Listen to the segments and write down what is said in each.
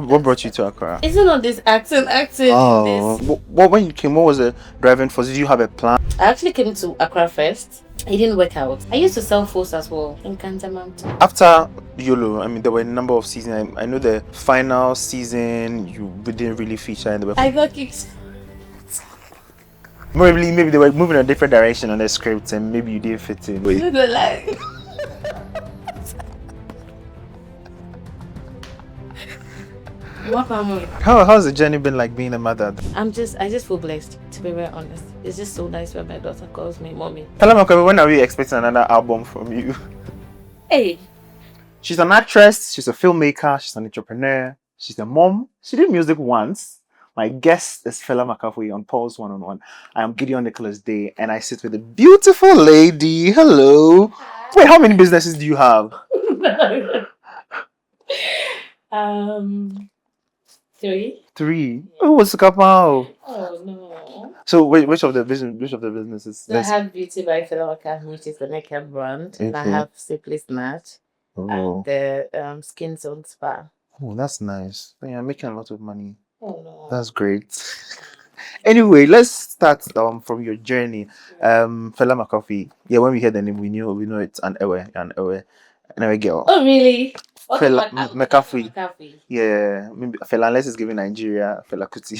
What brought you to Accra? It's not this acting. Oh, what when you came? What was the driving force? Did you have a plan? I actually came to Accra first. It didn't work out. I used to sell phones as well in Cantonment. After YOLO, I mean, there were a number of seasons. I know the final season you didn't really feature, and I got kicked. Maybe they were moving a different direction on the script, and maybe you didn't fit in. You don't lie. How's the journey been like being a mother? I just feel blessed, to be very honest. It's just so nice when my daughter calls me mommy. Tell me, when are we expecting another album from you? Hey. She's an actress, she's a filmmaker, she's an entrepreneur, she's a mom. She did music once. My guest is Fela Makafui on Paul's One-on-One. I am Gideon Nicholas Day, and I sit with a beautiful lady. Hello. Hi. Wait, how many businesses do you have? 3. 3. Oh, what's the couple? Oh no. So which of the businesses? So I have Beauty by Fela Makafui, which is the makeup brand, and I have Simply Snatch and the Skin Zone Spa. Oh, that's nice. Yeah, I'm making a lot of money. Oh no. That's great. Anyway, let's start from your journey. Fela Makafui. Yeah, when we heard the name, we know it's an Ewe girl. Oh really? Okay, Fela Makafui. Yeah, maybe Fela, unless it's given Nigeria, Fela Kuti.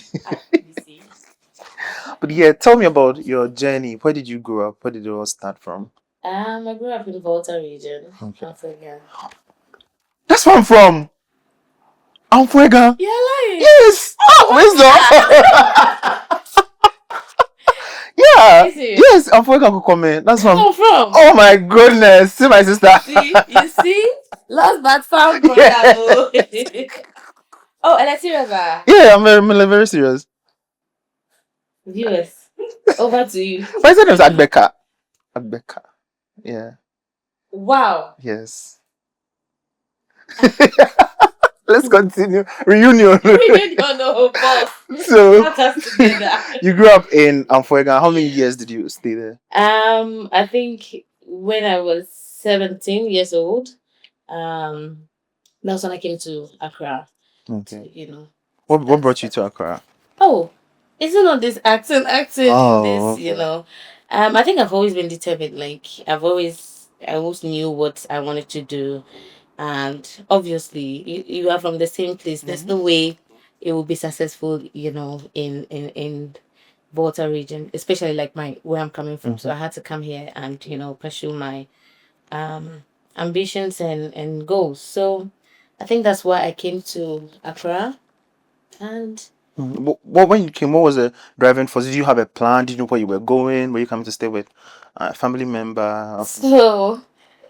But yeah, tell me about your journey. Where did you grow up? Where did it all start from? I grew up in Volta region. Okay. That's where I'm from. I'm Fuega. You're lying. Yes. Wisdom. Yeah. Yes, I'm Fuega Kukome. That's where I'm from. Oh my goodness. See my sister. You see? Lost but found, brother. Yeah. Oh, and I serious. Yeah, I'm very serious. Viewers, over to you. My name is Adbeka. Yeah. Wow. Yes. Let's continue. Reunion. No, boss. So you grew up in Amfuega. How many years did you stay there? I think when I was 17 years old, that's when I came to Accra. Okay. To, What brought you to Accra? Oh, it's not this acting. This, I think I've always been determined. Like I always knew what I wanted to do. And obviously, you are from the same place. There's no way it will be successful, in Volta region, especially like where I'm coming from. So I had to come here and pursue my ambitions and goals. So I think that's why I came to Accra. And when you came, what was the driving force? Did you have a plan? Did you know where you were going? Were you coming to stay with a family member? So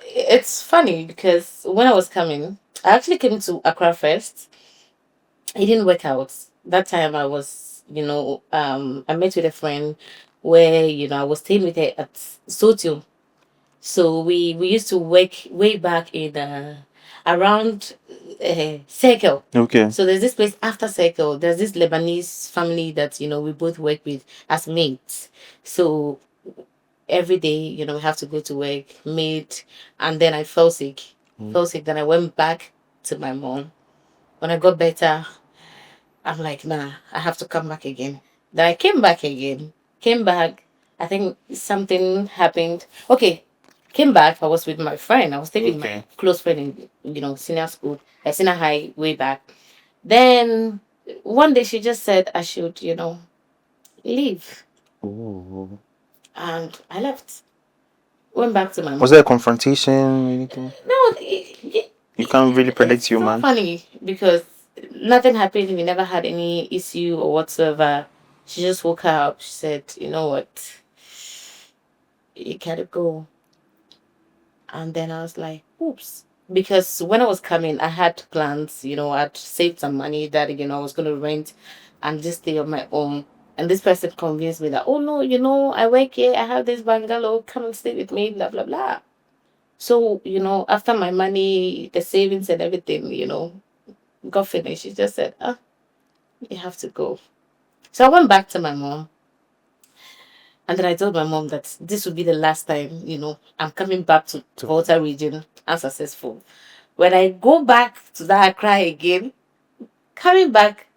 it's funny because when I was coming, I actually came to Accra first. It didn't work out. That time I was, I met with a friend where, I was staying with her at Sotio. So we used to work way back in around Circle. Okay. So there's this place after Circle. There's this Lebanese family that, we both work with as mates. So every day, we have to go to work, meet, and then I fell sick. Then I went back to my mom. When I got better, I'm like, nah, I have to come back again. Then I came back again. I think something happened. Okay, came back. I was with my friend. I was staying with my close friend in, senior school, senior high, way back. Then one day she just said I should, leave. Ooh. And I left. Went back to my mom. Was there a confrontation or anything? No. You can't really predict your man. It's funny because nothing happened. We never had any issue or whatsoever. She just woke up. She said, you know what? You gotta go. And then I was like, oops. Because when I was coming, I had plans, I'd saved some money that, I was going to rent and just stay on my own. And this person convinced me that, oh no, I work here, I have this bungalow, come and stay with me, blah, blah, blah. So, after my money, the savings and everything, got finished, she just said, you have to go. So I went back to my mom. And then I told my mom that this would be the last time, I'm coming back to Volta region unsuccessful. When I go back to that Accra again, Coming back,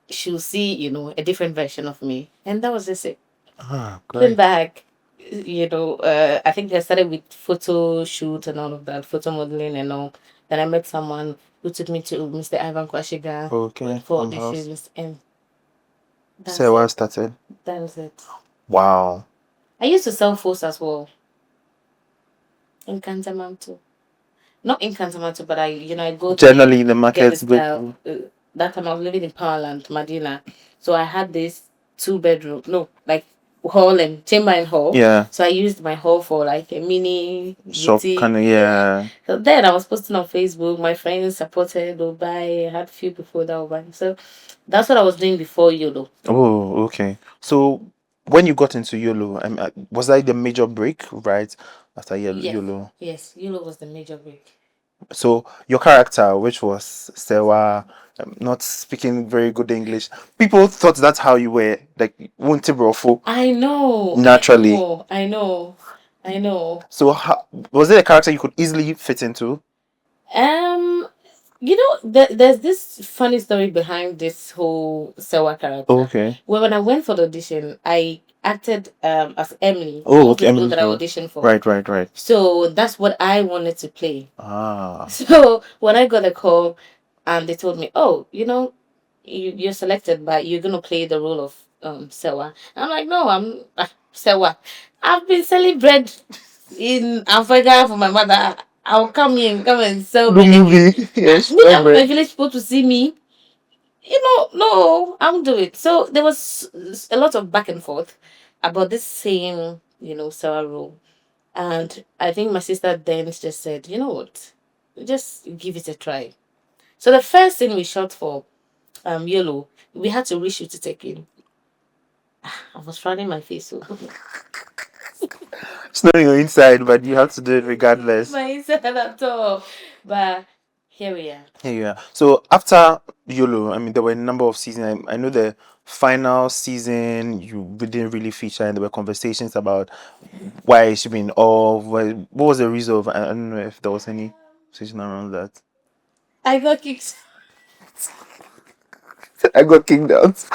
she'll see, a different version of me. And that was just it. Ah, Came great. back, I think I started with photo shoot and all of that, photo modeling and all. Then I met someone who took me to Mr. Ivan Kwashiga Okay, for on house. auditions, and Say that's what it. started. That was it. Wow. I used to sell phones as well in Kantamanto. Not in Kantamanto, but I go there, Generally, the get the market's good. style. That time I was living in Powerland, Medina. So I had this 2 bedroom, no, like hall and chamber and hall. Yeah, So I used my hall for like a mini shop boutique. kind of. Yeah. Yeah. So then I was posting on Facebook. My friends supported, they'll buy. I had few people that will buy. So that's what I was doing before YOLO. Oh, okay. So when you got into YOLO, was that the major break, right? After Yes. YOLO. Yes, YOLO was the major break. So your character, which was Sewa, not speaking very good English, people thought that's how you were, like Wuntibrofo, I know, naturally. I know. So how, was it a character you could easily fit into? Um, there's this funny story behind this whole Sewa character. Okay. Well, when I went for the audition, I acted as Emily, Oh, one of okay. the people Emily's that I role. auditioned for. Right, right, right. So that's what I wanted to play. Ah. So when I got a call and they told me, "Oh, you're selected, but you're gonna play the role of Sewa," I'm like, "No, I'm Sewa. I've been selling bread in Africa for my mother. I'll come and sell The bread again. movie, yes, Me, I want my right. village people to see me. No, I won't do it." So there was a lot of back and forth about this same, Sewa role. And I think my sister then just said, "You know what? Just give it a try." So the first thing we shot for YOLO, we had to reshoot it again. I was frowning my face. So It's not on your inside, but you have to do it regardless. my inside at all. But here we are. Yeah, yeah. So after YOLO, there were a number of seasons. I know the final season didn't really feature, and there were conversations about why it should be in off. What was the reason of? I don't know if there was any conversation around that. I got kicked. I got kicked out.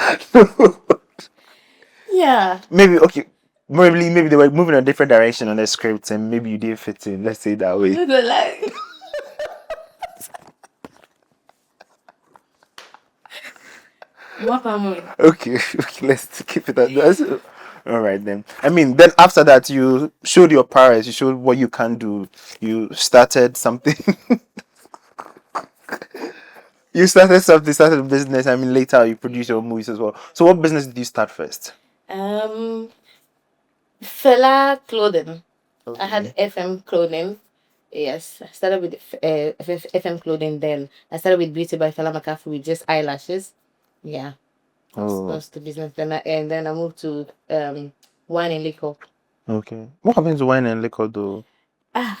Yeah. Maybe okay. Maybe they were moving a different direction on the script, and maybe you didn't fit in. Let's say it that way. You know, like, what am I? Okay, okay, let's keep it at that. All right then. Then after that, you showed your prowess. You showed what you can do. You started something. You started something. Started a business. Later you produced your movies as well. So, what business did you start first? Um, Fela clothing. I had Okay. FM clothing. Yes, I started with FM clothing. Then I started with Beauty by Fela Makafui with just eyelashes. Yeah, Oh, that's the business. And then I moved to wine and liquor. okay. What happened to wine and liquor though? Ah,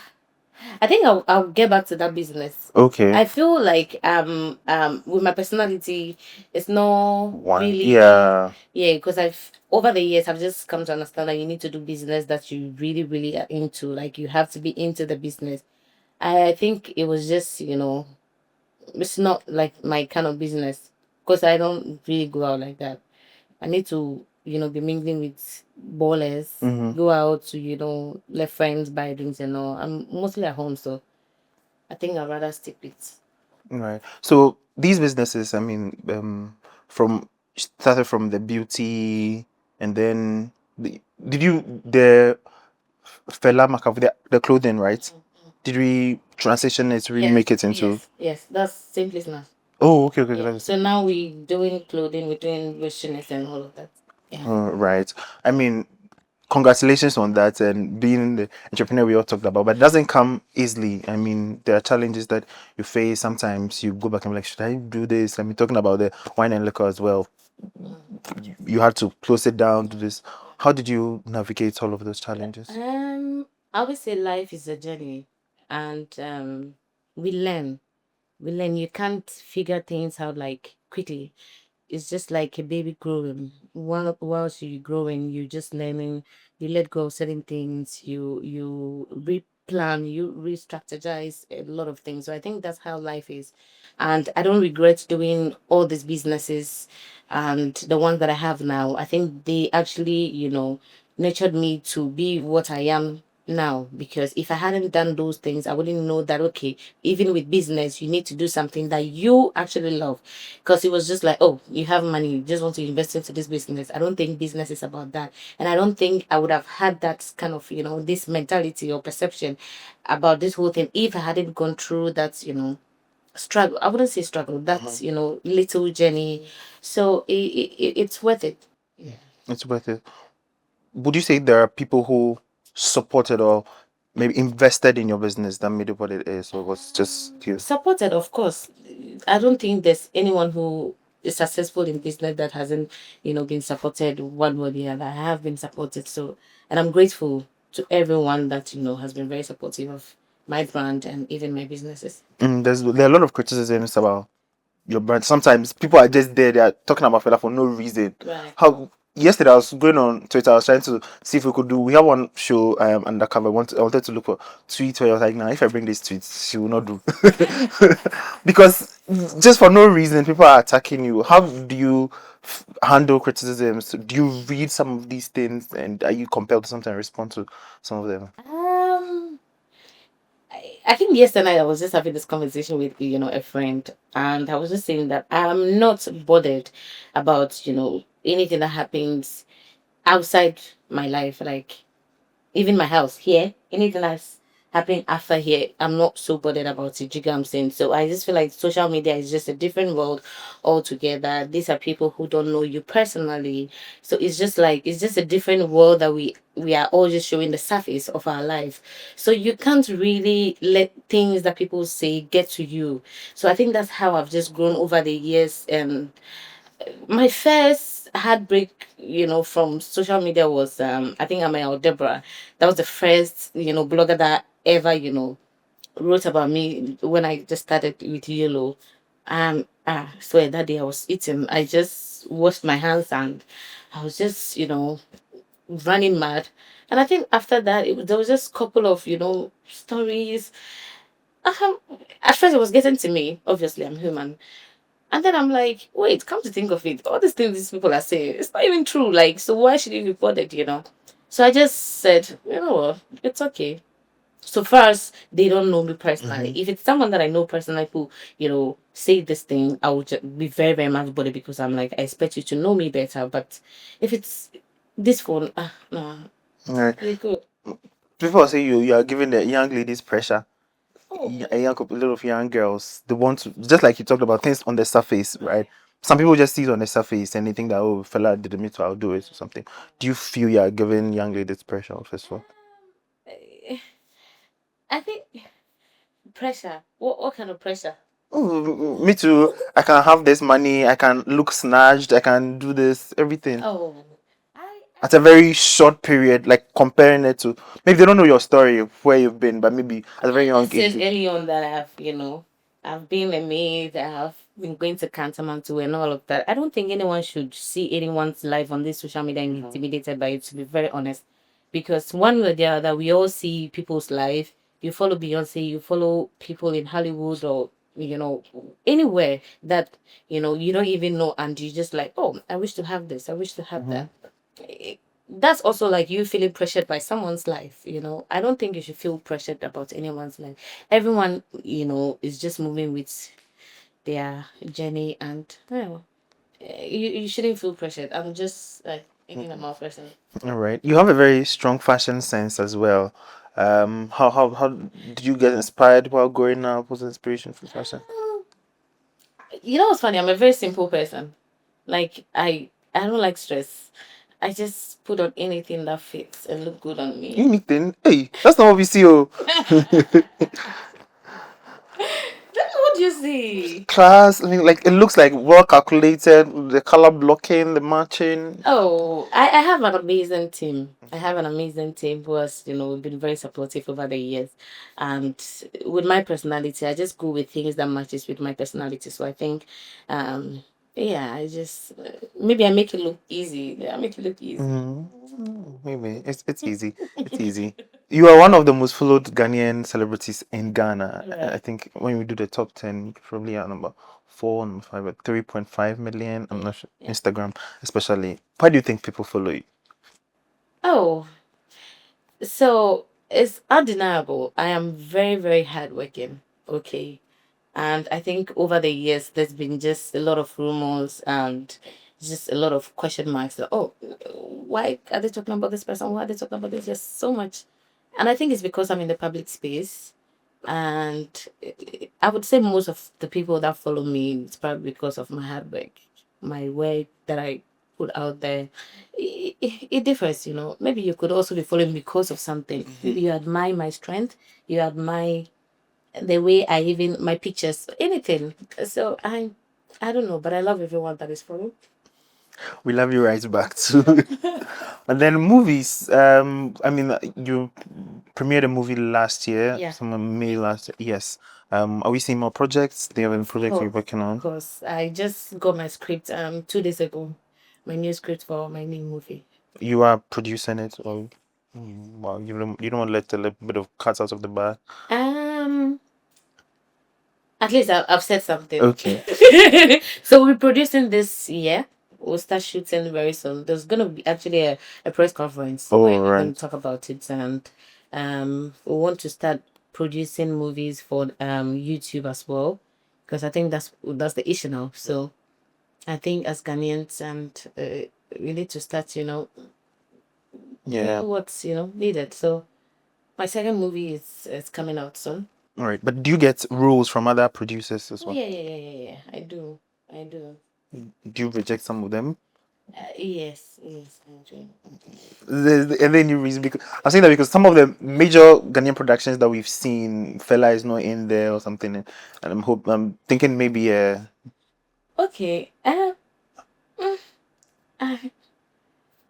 I think I'll get back to that business. Okay. I feel like with my personality, it's not One. really, Yeah. yeah, because I've over the years I've just come to understand that you need to do business that you really really are into. Like you have to be into the business. I think it was just it's not like my kind of business because I don't really go out like that. I need to, be mingling with ballers, Mm-hmm. go out to, let friends buy drinks and all. I'm mostly at home, so I think I'd rather stick with. Right. So these businesses, from started from the beauty, and then did you the Fela Makaf the clothing, right? Did we transition it to Yes, remake it into? yes, that's same place now. Oh, okay, okay, Yeah. that's So now we doing clothing, we're doing business and all of that. Yeah. right. I mean, congratulations on that and being the entrepreneur we all talked about, but it doesn't come easily. There are challenges that you face. Sometimes you go back and be like, should I do this? Talking about the wine and liquor as well. You had to close it down, do this. How did you navigate all of those challenges? I always say life is a journey, and we learn. We learn. You can't figure things out like quickly. It's just like a baby growing. Whilst you growing, you just learning. You let go of certain things. You reap plan, you re-strategize a lot of things. So I think that's how life is. And I don't regret doing all these businesses and the ones that I have now. I think they actually, nurtured me to be what I am now, because if I hadn't done those things, I wouldn't know that okay, even with business, you need to do something that you actually love. Because it was just like, oh, you have money, you just want to invest into this business. I don't think business is about that. And I don't think I would have had that kind of, this mentality or perception about this whole thing if I hadn't gone through that, struggle. I wouldn't say struggle, that's, little journey. So it's worth it. Yeah. It's worth it. Would you say there are people who supported or maybe invested in your business that made it what it is, or was just you? Supported, of course. I don't think there's anyone who is successful in business that hasn't, been supported one way or the other. I have been supported, so, and I'm grateful to everyone that has been very supportive of my brand and even my businesses. There are a lot of criticisms about your brand. Sometimes people are just there, they are talking about Fela for no reason. Right. How yesterday I was going on Twitter, I was trying to see if we could do, we have one show undercover. I wanted to look for tweets where I was like, nah, if I bring these tweets, she will not do. Because just for no reason people are attacking you. How do you handle criticisms? Do you read some of these things and are you compelled to sometimes respond to some of them? I think yesterday I was just having this conversation with a friend, and I was just saying that I'm not bothered about anything that happens outside my life, like even my house here, anything that's happening after here, I'm not so bothered about it. You get what I'm saying? So I just feel like social media is just a different world altogether. These are people who don't know you personally. So it's just like it's just a different world that we are all just showing the surface of our life. So you can't really let things that people say get to you. So I think that's how I've just grown over the years. And my first heartbreak, from social media was I think I'm Deborah. That was the first, blogger that ever, wrote about me when I just started with YOLO. Swear that day I was eating. I just washed my hands and I was just, running mad. And I think after that, there was just a couple of, stories. Um, at first, it was getting to me. Obviously, I'm human. And then I'm like, wait, come to think of it, all these things these people are saying, it's not even true. Like, so why should you report it? So I just said, you know what, it's okay. So far as they don't know me personally, if it's someone that I know personally who, say this thing, I would just be very, very much bothered because I'm like, I expect you to know me better. But if it's this phone, no, Right. they good. People say you are giving the young ladies pressure. Oh, A lot of young girls, they want to, just like you talked about things on the surface, right? Some people just see it on the surface and they think that, oh, fella did me, so I'll do it or something. Do you feel you are giving young ladies pressure, first of all? eh, I think pressure. What kind of pressure? Oh, me too. I can have this money. I can look snatched. I can do this, everything Oh, I at a very short period. Like comparing it to maybe they don't know your story, where you've been, but maybe at a very I young just age. said early on that I've been a maid, I've been going to Cantamanto and all of that. I don't think anyone should see anyone's life on this social media and be intimidated by it, to be very honest. Because one way or the other, we all see people's life. You follow Beyonce, you follow people in Hollywood or anywhere that you don't even know, and you just like, oh, I wish to have this, I wish to have that. That's also like you feeling pressured by someone's life. I don't think you should feel pressured about anyone's life. Everyone is just moving with their journey, and you shouldn't feel pressured. I'm just like thinking about person. All right. You have a very strong fashion sense as well. How did you get inspired while growing up? What's the inspiration for fashion? What's funny, I'm a very simple person. Like I don't like stress. I just put on anything that fits and look good on me. Anything? Hey, that's not what we see. Oh, What do you see? class. I mean, like it looks like well calculated. The color blocking, the matching. Oh, I have an amazing team. I have an amazing team who has, been very supportive over the years. And with my personality, I just go with things that matches with my personality. So I think, um, yeah, I just maybe I make it look easy. I make it look easy. Maybe it's easy. It's easy. You are one of the most followed Ghanaian celebrities in Ghana. I Right. think when we do the top 10, you probably are number four, number five, at 3.5 million. I'm Yeah. not sure. Yeah. Instagram, especially. Why do you think people follow you? Oh, so it's undeniable. I am very, very hardworking. Okay. And I think over the years, there's been just a lot of rumors and just a lot of question marks. Like, oh, why are they talking about this person? Why are they talking about this? Just so much. And I think it's because I'm in the public space. And I would say most of the people that follow me, it's probably because of my hard work, my work that I put out there. It differs, you know. Maybe you could also be following me because of something. Maybe you admire my strength, you admire the way I even my pictures, anything. So I don't know, but I love everyone that is following. We love you right back too. And then movies. I mean, you premiered a movie last year, Yeah, some May last year. Yes. Are we seeing more projects? Do you have any projects you're working of on? course. I just got my script 2 days ago. My new script for my new movie. You are producing it, or well, you don't want to let a little bit of cuts out of the bag. Um, at least I've said something. Okay. So we're producing this year. We'll start shooting very soon. There's gonna be actually a press conference Oh, where we're gonna right. talk about it, and we want to start producing movies for YouTube as well, because I think that's the issue now. So I think as Ghanaians, and we need to start, Yeah. what's needed. So my second movie is coming out soon. All right. But do you get roles from other producers as Oh well? yeah, yeah, yeah, yeah, yeah. I do. Do you reject some of them? Yes, yes, I do. And then you reason because I'm saying that because some of the major Ghanaian productions that we've seen, Fela is not in there or something, and I'm thinking maybe Okay. Mm, I,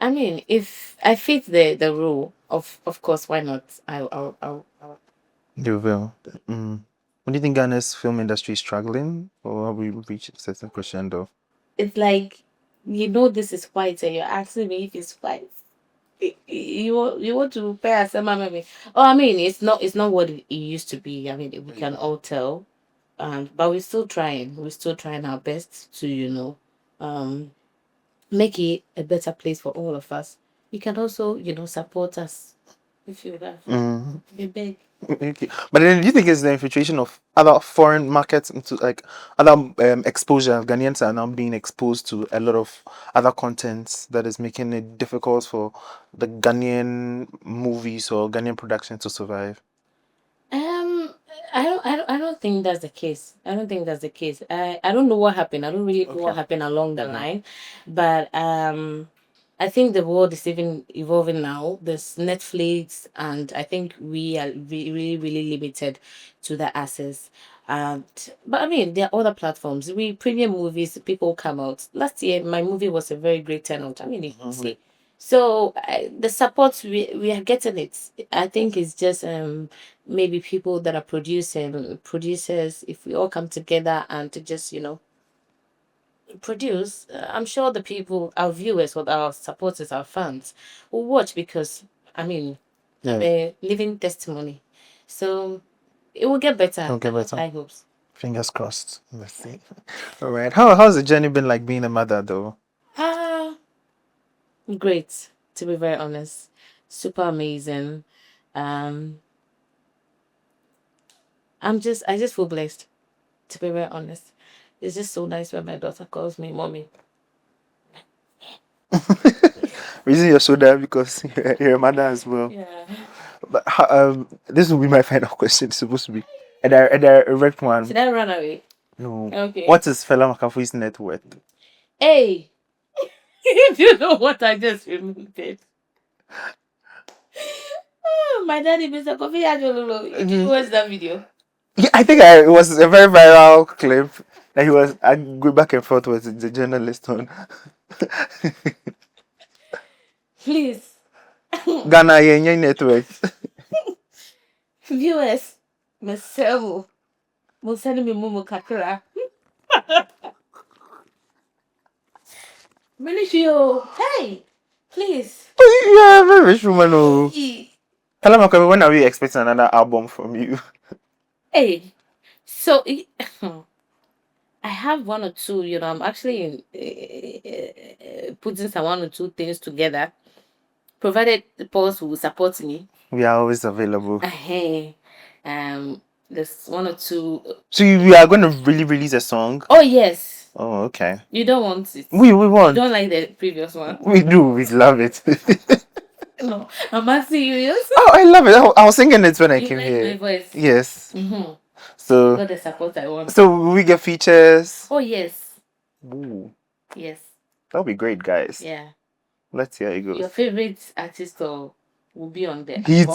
I mean, if I fit the rule, of course, why not? I'll. you will. Mm. What do you think Ghana's film industry is struggling, or have we reached a certain crescendo? It's like this is white, and you're asking me if it's white. You want to pay a maybe? Oh, I mean, it's not what it used to be. I mean, we can all tell, but we're still trying. We're still trying our best to um make it a better place for all of us. You can also support us if you have. Mm. We beg. Okay. But then do you think it's the infiltration of other foreign markets into like other exposure? Ghanaians are now being exposed to a lot of other contents that is making it difficult for the Ghanaian movies or Ghanaian production to survive. Um, I don't think that's the case. I don't think that's the case. I don't know what happened. I don't really know what happened along the line, but I think the world is even evolving now. There's Netflix, and I think we are really really limited to the access. And but I mean, there are other platforms. We premium movies. People come out. Last year, my movie was a very great turnout. I mean, you see. So the support we are getting it. I think it's just maybe people that are producing producers. If we all come together and to just produce, I'm sure the people, our viewers or our supporters, our fans, will watch because I mean, I'm Yeah, a living testimony. So it will get better. it'll get I have better. high hopes. Fingers crossed. Let's see. All right. How's the journey been like being a mother though? Ah, great. To be very honest, super amazing. Um, I just feel blessed. To be very honest, it's just so nice when my daughter calls me mommy. Raising your shoulder because you're a mother as well. Yeah. But this will be my final question. It's supposed to be a direct one. Should I run away? No. Okay. What is Fela Makafui's net worth? Hey, if you know what I just remembered. Oh, my daddy, Mr. Kofi Adololo. Did you Mhm. watch that video? Yeah, I think it was a very viral clip that he was I go back and forth with the journalist on Please, Ghana Yenye network. viewers, myself, will send me Mumu Kakra. Ministry, hey, please. Yeah, very rich woman. Oh. Hey. Fela Makafui, when are we expecting another album from you? Hey, so I have one or two. I'm actually putting some one or two things together, provided the Pauls will support me. We are always available. Hey, there's one or two. So we are going to really release a song? Oh yes. Oh, okay. You don't want it. We You want. don't like the previous one. We do. We love it. No, I'm asking you. Yes. Oh, I love it. I was singing it when I You came like here. my voice. Yes. Mm-hmm. So Got the support I want. So will we get features? Oh yes. Ooh, Yes. that'll be great, guys. Yeah. Let's see how it goes. Your favorite artist will be on the Heat.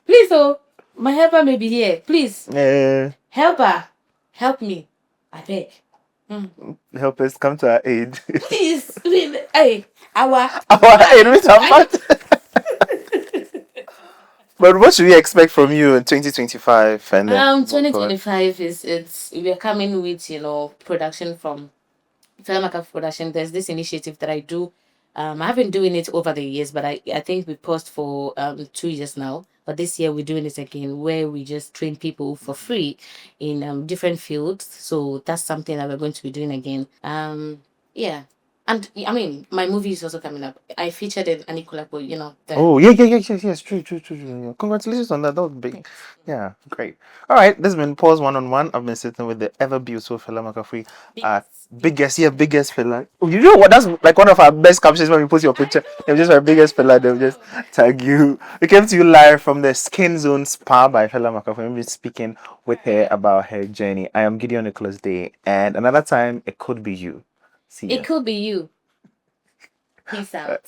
Please, oh, my helper may be here. Please, Eh, helper, help me. I beg. help us come to our aid. Please, hey, our Aid with our part. But what should we expect from you in 2025? And 2025 we're coming with production from Fela Makafui Production. There's this initiative that I do. I have been doing it over the years, but I think we paused for 2 years now. But this year we're doing it again, where we just train people for free in different fields. So that's something that we're going to be doing again. Yeah. And I mean, my movie is also coming up. I featured in Anikulapo, Oh, yes. True. Yeah. Congratulations on that. That was big. Thanks. Yeah, great. All right, this has been Pause One-on-One. I've been sitting with the ever beautiful Fela Makafui. Biggest Fela. Oh, you know what? That's like one of our best captions when we post your picture. They're just our biggest Fela. They'll just tag you. We came to you live from the Skin Zone Spa by Fela Makafui. We've been speaking with her about her journey. I am Gideon Nicholas Day, and another time it could be you. See you. It could be you. Peace out.